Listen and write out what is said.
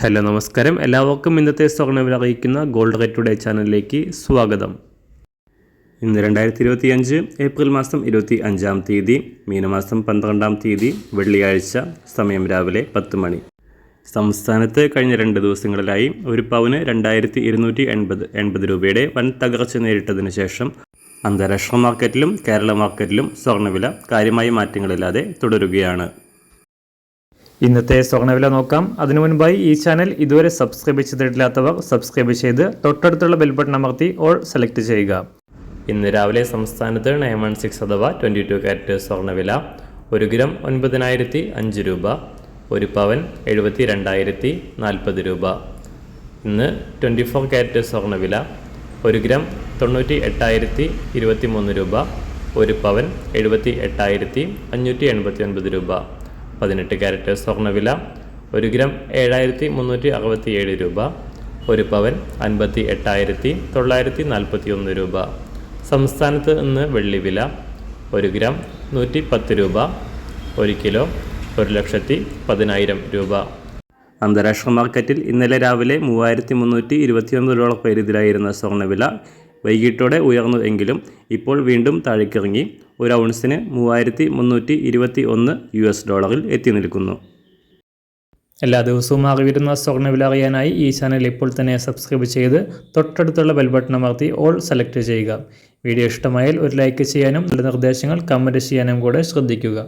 Hello നമസ്കാരം, എല്ലാവർക്കും ഇന്നത്തെ സ്വർണ്ണവില അറിയിക്കുന്ന ഗോൾഡ് റേറ്റ് ടുഡേ ചാനലിലേക്ക് സ്വാഗതം. ഇന്ന് 2025 ഏപ്രിൽ മാസം 25-ാം തീയതി, മീനമാസം 12-ാം തീയതി, വെള്ളിയാഴ്ച. സമയം രാവിലെ 10 മണി. സംസ്ഥാനത്ത് കഴിഞ്ഞ 2 ദിവസങ്ങളിലായി ഒരു പവന് 2280 രൂപയുടെ വൻ തകർച്ച നേരിട്ടതിന് ശേഷം അന്താരാഷ്ട്ര മാർക്കറ്റിലും കേരള മാർക്കറ്റിലും സ്വർണ്ണവില കാര്യമായ മാറ്റങ്ങളില്ലാതെ തുടരുകയാണ്. ഇന്നത്തെ സ്വർണ്ണവില നോക്കാം. അതിനു മുൻപായി ഈ ചാനൽ ഇതുവരെ സബ്സ്ക്രൈബ് ചെയ്തിട്ടില്ലാത്തവർ സബ്സ്ക്രൈബ് ചെയ്ത് തൊട്ടടുത്തുള്ള ബെൽ ബട്ടൺ അമർത്തി ഓൾ സെലക്ട് ചെയ്യുക. ഇന്ന് രാവിലെ സംസ്ഥാനത്ത് 916 അഥവാ 22 കാരറ്റ് സ്വർണ്ണവില 1 ഗ്രാം 9005 രൂപ, 1 പവൻ 72,040 രൂപ. ഇന്ന് 24 കാരറ്റ് സ്വർണ്ണവില 1 ഗ്രാം 98,023 രൂപ, 1 പവൻ 78,589 രൂപ. 18 കാരറ്റ് സ്വർണ്ണവില 1 ഗ്രാം 7,367 രൂപ, 1 പവൻ 58,941 രൂപ. സംസ്ഥാനത്ത് ഇന്ന് വെള്ളിവില 1 ഗ്രാം 110 രൂപ, 1 കിലോ 1,10,10,000 രൂപ. അന്താരാഷ്ട്ര മാർക്കറ്റിൽ ഇന്നലെ രാവിലെ 3,329 ഡോളർ പരിധിയിലായിരുന്ന സ്വർണ്ണവില വൈകിട്ടോടെ ഉയർന്നു എങ്കിലും ഇപ്പോൾ വീണ്ടും താഴേക്കിറങ്ങി 1 ഔൺസിന് 3,321 ഡോളറിൽ എത്തി നിൽക്കുന്നു. എല്ലാ ദിവസവും അറിവിരുന്ന സ്വർണ്ണവില അറിയാനായി ഈ ചാനൽ ഇപ്പോൾ തന്നെ സബ്സ്ക്രൈബ് ചെയ്ത് തൊട്ടടുത്തുള്ള ബെൽ ബട്ടൺ അമർത്തി ഓൾ സെലക്ട് ചെയ്യുക. വീഡിയോ ഇഷ്ടമായാൽ ഒരു ലൈക്ക് ചെയ്യാനും നല്ല നിർദ്ദേശങ്ങൾ കമൻറ്റ് ചെയ്യാനും കൂടെ ശ്രദ്ധിക്കുക.